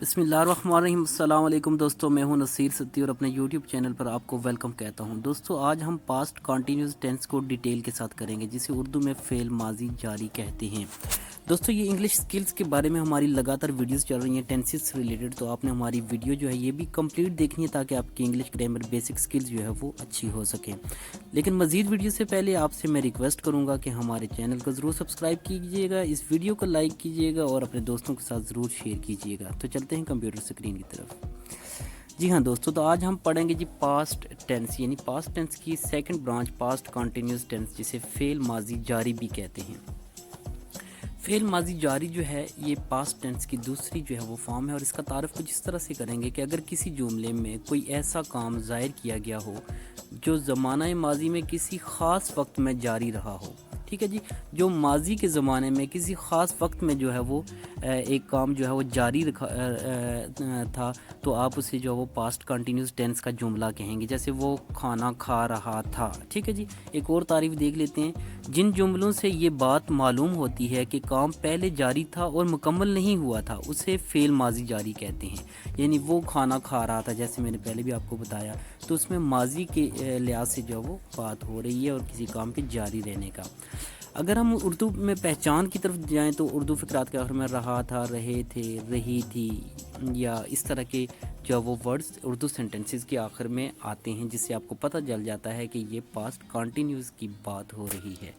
बिस्मिल्लाहिर्रहमानिर्रहीम। अस्सलाम वालेकुम दोस्तों, मैं हूं नसीर सत्ती और अपने यूट्यूब चैनल पर आपको वेलकम कहता हूं। दोस्तों, आज हम पास्ट कंटिन्यूस टेंस को डिटेल के साथ करेंगे, जिसे उर्दू में फ़ेल माजी जारी कहते हैं। दोस्तों, ये इंग्लिश स्किल्स के बारे में हमारी लगातार वीडियोस चल रही हैं टेंसेस से रिलेटेड, तो आपने हमारी वीडियो जो है ये भी कंप्लीट देखनी है ताकि आपकी इंग्लिश ग्रामर बेसिक स्किल्स जो है वो अच्छी हो सके। लेकिन मज़ीद वीडियो से पहले आपसे मैं रिक्वेस्ट करूँगा कि हमारे चैनल को ज़रूर सब्सक्राइब कीजिएगा, इस वीडियो को लाइक कीजिएगा और अपने दोस्तों के साथ ज़रूर शेयर कीजिएगा। तो चलते हैं कंप्यूटर स्क्रीन की तरफ। जी हाँ दोस्तों, तो आज हम पढ़ेंगे जी पास्ट टेंस, यानी पास्ट टेंस की second branch past continuous tense, जिसे फेल माजी जारी भी कहते हैं। फेल माजी जारी जो है ये पास्ट टेंस की दूसरी जो है वो फॉर्म है, और इसका तारुफ कुछ इस तरह से करेंगे कि अगर किसी जुमले में कोई ऐसा काम ज़ाहिर किया गया हो जो ज़माना माजी में किसी ख़ास वक्त में जारी रहा हो। ठीक है जी, जो माजी के ज़माने में किसी ख़ास वक्त में जो है वो एक काम जो है वो जारी रखा था, तो आप उसे जो है वो पास्ट कंटिन्यूस टेंस का जुमला कहेंगे। जैसे वो खाना खा रहा था। ठीक है जी, एक और तारीफ देख लेते हैं। जिन जुमलों से ये बात मालूम होती है कि काम पहले जारी था और मुकम्मल नहीं हुआ था, उसे फ़ेल माजी जारी कहते हैं। यानी वो खाना खा रहा था, जैसे मैंने पहले भी आपको बताया, तो उसमें माजी के लिहाज से जो वो बात हो रही है और किसी काम के जारी रहने का। अगर हम उर्दू में पहचान की तरफ जाएं तो उर्दू फ़िक्रात के आखिर में रहा था, रहे थे, रही थी, या इस तरह के जो वो वर्ड्स उर्दू सेंटेंसेस के आखिर में आते हैं, जिससे आपको पता चल जाता है कि ये पास्ट कंटिन्यूस की बात हो रही है।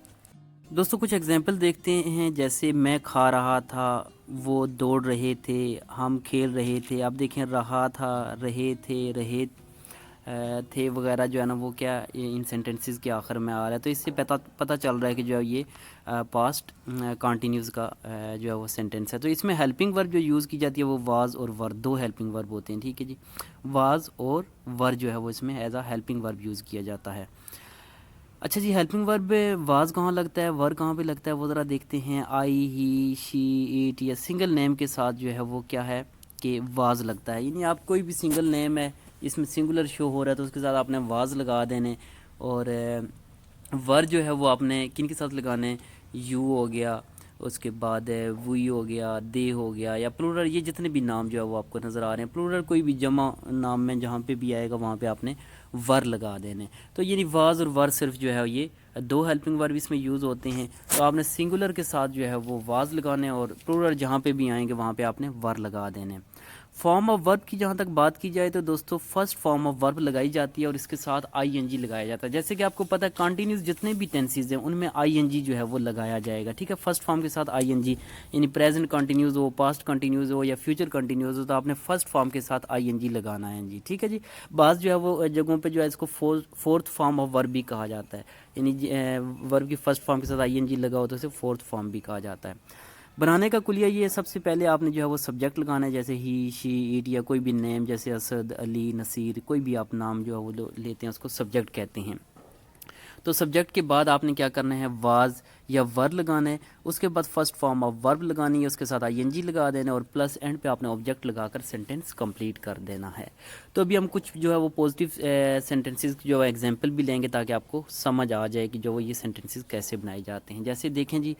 दोस्तों, कुछ एग्जांपल देखते हैं। जैसे मैं खा रहा था, वो दौड़ रहे थे, हम खेल रहे थे। आप देखें, रहा था, रहे थे वगैरह जो है ना वो क्या इन सेंटेंसेस के आखिर में आ रहा है। तो इससे पता चल रहा है कि जो है ये पास्ट कंटिन्यूस का जो है वो सेंटेंस है। तो इसमें हेल्पिंग वर्ब जो यूज़ की जाती है वो वाज और वर, दो हेल्पिंग वर्ब होते हैं। ठीक है जी, वाज और वर जो है वो इसमें एज आ हेल्पिंग वर्ब यूज़ किया जाता है। अच्छा जी, हेल्पिंग वर्ब वाज कहाँ लगता है, वर कहाँ पे लगता है, वो ज़रा देखते हैं। आई, ही, शी, इट या सिंगल नेम के साथ जो है वो क्या है कि वाज लगता है। यानी आप कोई भी सिंगल नेम है, इसमें सिंगुलर शो हो रहा है, तो उसके साथ आपने वाज लगा देने। और वर जो है वो आपने किन के साथ लगाने, यू हो गया, उसके बाद वी हो गया, दे हो गया, या प्लूरल, ये जितने भी नाम जो है वो आपको नज़र आ रहे हैं, प्लूरल कोई भी जमा नाम में जहाँ पे भी आएगा वहाँ पे आपने वर लगा देने। तो यानी वाज और वर सिर्फ जो है ये दो हेल्पिंग वर्ब इसमें यूज़ होते हैं। तो आपने सिंगुलर के साथ जो है वो वाज लगाने, और प्लूरल जहाँ पे भी आएंगे वहाँ पे आपने वर लगा देने। फॉर्म ऑफ वर्ब की जहाँ तक बात की जाए तो दोस्तों, फर्स्ट फॉर्म ऑफ वर्ब लगाई जाती है और इसके साथ आईएनजी लगाया जाता है। जैसे कि आपको पता है कंटिन्यूस जितने भी टेंसेस हैं उनमें आईएनजी जो है वो लगाया जाएगा। ठीक है, फर्स्ट फॉर्म के साथ आईएनजी, यानी प्रेजेंट कंटिन्यूस हो, पास्ट कंटिन्यूस हो या फ्यूचर कंटिन्यूस हो, तो आपने फर्स्ट फॉर्म के साथ आईएनजी लगाना है जी। ठीक है जी, बाज़ जो है वो जगहों पर जो है इसको फोर्थ फॉर्म ऑफ वर्ब भी कहा जाता है। यानी वर्ब की फर्स्ट फॉर्म के साथ आईएनजी लगा हो तो इसे फोर्थ फॉर्म भी कहा जाता है। बनाने का कुलिया ये है, सबसे पहले आपने जो है वो सब्जेक्ट लगाना है, जैसे ही, शी, इट, या कोई भी नेम, जैसे असद, अली, नसीर, कोई भी आप नाम जो है वो लेते हैं उसको सब्जेक्ट कहते हैं। तो सब्जेक्ट के बाद आपने क्या करना है, वाज या वर लगाना है। उसके बाद फर्स्ट फॉर्म ऑफ वर्ब लगानी है, उसके साथ आईएनजी लगा देना, और प्लस एंड पे आपने ऑब्जेक्ट लगाकर सेंटेंस कंप्लीट कर देना है। तो अभी हम कुछ जो है वो पॉजिटिव सेंटेंसेस की जो है एग्जांपल भी लेंगे ताकि आपको समझ आ जाए कि जो वो ये सेंटेंसेस कैसे बनाए जाते हैं। जैसे देखें जी,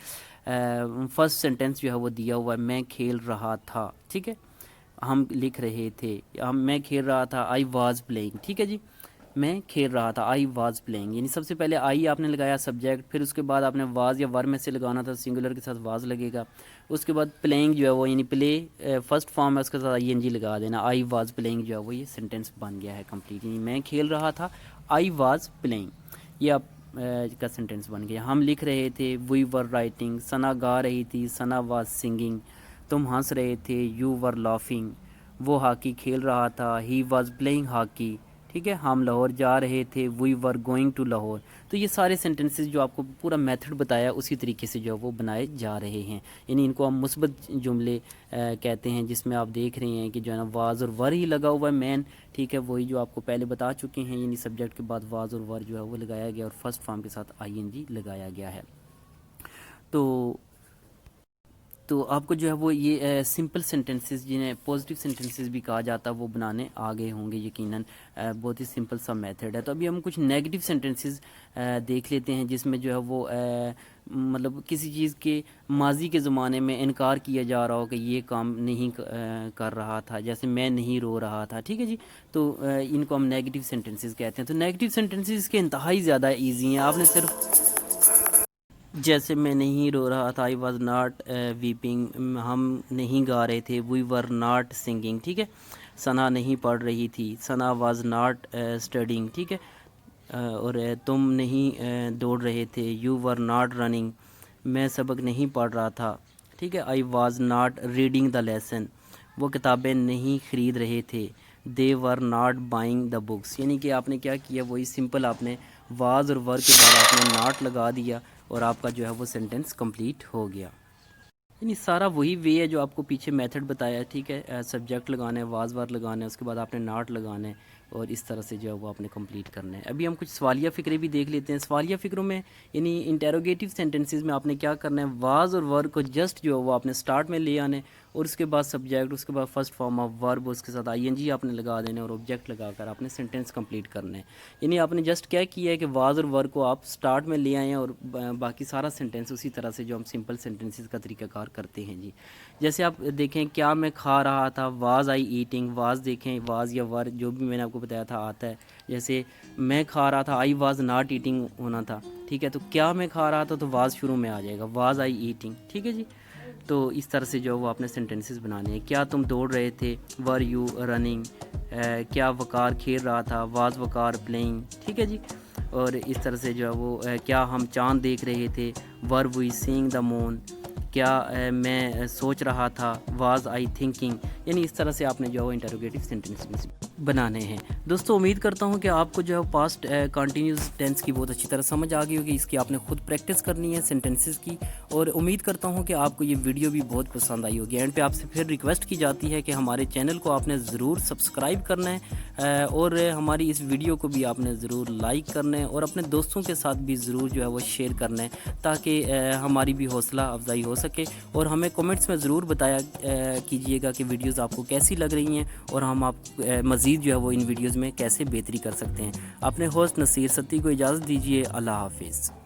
फर्स्ट सेंटेंस जो है वो दिया हुआ है, मैं खेल रहा था। ठीक है, हम लिख रहे थे, मैं खेल रहा था, आई वाज प्लेइंग। ठीक है जी, मैं खेल रहा था, आई वाज प्लेइंग, यानी सबसे पहले आई आपने लगाया सब्जेक्ट, फिर उसके बाद आपने वाज या वर में से लगाना था, सिंगुलर के साथ वाज लगेगा। उसके बाद प्लेइंग जो है वो यानी प्ले फर्स्ट फॉर्म है, उसके साथ आईएनजी लगा देना, आई वाज प्लेइंग जो है वो ये सेंटेंस बन गया है कंप्लीट। यानी मैं खेल रहा था, आई वाज प्लेइंग, ये आप का सेंटेंस बन गया। हम लिख रहे थे, वी वर राइटिंग, सना गा रही थी, सना वाज सिंगिंग, तुम हंस रहे थे, यू वर लाफिंग, वो हॉकी खेल रहा था, ही वॉज प्लेइंग हॉकी। ठीक है, हम लाहौर जा रहे थे, we were going to Lahore. तो ये सारे सेंटेंसेस जो आपको पूरा मेथड बताया उसी तरीके से जो वो बनाए जा रहे हैं। यानी इनको हम मुस्बत जुमले कहते हैं, जिसमें आप देख रहे हैं कि जो है ना वाज और वर ही लगा हुआ है मेन। ठीक है, वही जो आपको पहले बता चुके हैं, यानी सब्जेक्ट के बाद वाज और वर जो है वो लगाया गया और फर्स्ट फॉर्म के साथ आईएनजी लगाया गया है। तो تو آپ کو جو ہے وہ یہ سمپل سینٹنسز جنہیں پوزیٹیو سینٹنسز بھی کہا جاتا ہے وہ بنانے آگے ہوں گے یقیناً. بہت ہی سمپل سا میتھڈ ہے. تو ابھی ہم کچھ نیگیٹو سینٹنسز دیکھ لیتے ہیں جس میں جو ہے وہ مطلب کسی چیز کے ماضی کے زمانے میں انکار کیا جا رہا ہو کہ یہ کام نہیں کر رہا تھا، جیسے میں نہیں رو رہا تھا. ٹھیک ہے جی. تو ان کو ہم نیگیٹو سینٹنسز کہتے ہیں. تو نیگیٹو سینٹنسز کے انتہائی زیادہ ایزی ہیں. آپ نے صرف جیسے میں نہیں رو رہا تھا، آئی واز ناٹ ویپنگ، ہم نہیں گا رہے تھے، وی ور ناٹ سنگنگ. ٹھیک ہے. ثنا نہیں پڑھ رہی تھی، ثنا واز ناٹ اسٹڈنگ. ٹھیک ہے. اور تم نہیں دوڑ رہے تھے، یو ور ناٹ رننگ، میں سبق نہیں پڑھ رہا تھا. ٹھیک ہے. I was not reading the lesson, وہ کتابیں نہیں خرید رہے تھے، they were not buying the books. یعنی کہ آپ نے کیا کیا، وہی سمپل آپ نے واز اور ور کے بعد آپ نے ناٹ لگا دیا اور آپ کا جو ہے وہ سینٹنس کمپلیٹ ہو گیا. یعنی سارا وہی وے ہے جو آپ کو پیچھے میتھڈ بتایا ہے. ٹھیک ہے. سبجیکٹ لگانا ہے، واز وار لگانا ہے، اس کے بعد آپ نے ناٹ لگانا ہے اور اس طرح سے جو ہے وہ آپ نے کمپلیٹ کرنا ہے. ابھی ہم کچھ سوالیہ فقرے بھی دیکھ لیتے ہیں. سوالیہ فقروں میں یعنی انٹیروگیٹیو سینٹنسز میں آپ نے کیا کرنا ہے، واز اور ور کو جسٹ جو ہے وہ آپ نے سٹارٹ میں لے آنے اور اس کے بعد سبجیکٹ، اس کے بعد فرسٹ فارم آف ورب، اس کے ساتھ آئی این جی آپ نے لگا دینا اور آبجیکٹ لگا کر آپ نے سینٹنس کمپلیٹ کرنا ہے. یعنی آپ نے جسٹ کیا کیا ہے کہ واز اور ور کو آپ سٹارٹ میں لے آئیں اور باقی سارا سینٹنس اسی طرح سے جو ہم سمپل سینٹنسز کا طریقہ کار کرتے ہیں. جی جیسے آپ دیکھیں کیا میں کھا رہا تھا، واز آئی ایٹنگ. واز دیکھیں واز یا ور جو بھی میں نے آپ کو بتایا تھا آتا ہے. جیسے میں کھا رہا تھا، آئی واز ناٹ ایٹنگ ہونا تھا. ٹھیک ہے. تو کیا میں کھا رہا تھا تو واز شروع میں آ جائے گا، واز آئی ایٹنگ. ٹھیک ہے جی. تو اس طرح سے جو وہ آپ نے سینٹنسز بنانے ہیں. کیا تم دوڑ رہے تھے، ور یو رننگ. کیا وقار کھیل رہا تھا، واز وقار پلینگ. ٹھیک ہے جی. اور اس طرح سے جو ہے وہ کیا ہم چاند دیکھ رہے تھے، ور وی سینگ دا مون. کیا میں سوچ رہا تھا، واز آئی تھنکنگ. یعنی اس طرح سے آپ نے جو ہے وہ انٹروگیٹو سینٹنس بنانے ہیں. دوستو امید کرتا ہوں کہ آپ کو جو ہے پاسٹ کنٹینیوس ٹینس کی بہت اچھی طرح سمجھ آ گئی ہوگی. اس کی آپ نے خود پریکٹس کرنی ہے سینٹنسز کی، اور امید کرتا ہوں کہ آپ کو یہ ویڈیو بھی بہت پسند آئی ہوگی. اینڈ پہ آپ سے پھر ریکویسٹ کی جاتی ہے کہ ہمارے چینل کو آپ نے ضرور سبسکرائب کرنا ہے اور ہماری اس ویڈیو کو بھی آپ نے ضرور لائک کرنا ہے اور اپنے دوستوں کے ساتھ بھی ضرور جو ہے وہ شیئر کرنا ہے تاکہ ہماری بھی حوصلہ افزائی ہو سکے. اور ہمیں کمنٹس میں ضرور بتایا کیجئے گا کہ ویڈیوز آپ کو کیسی لگ رہی ہیں اور ہم آپ مزید جو ہے وہ ان ویڈیوز میں کیسے بہتری کر سکتے ہیں. اپنے ہوسٹ نصیر ستی کو اجازت دیجیے. اللہ حافظ.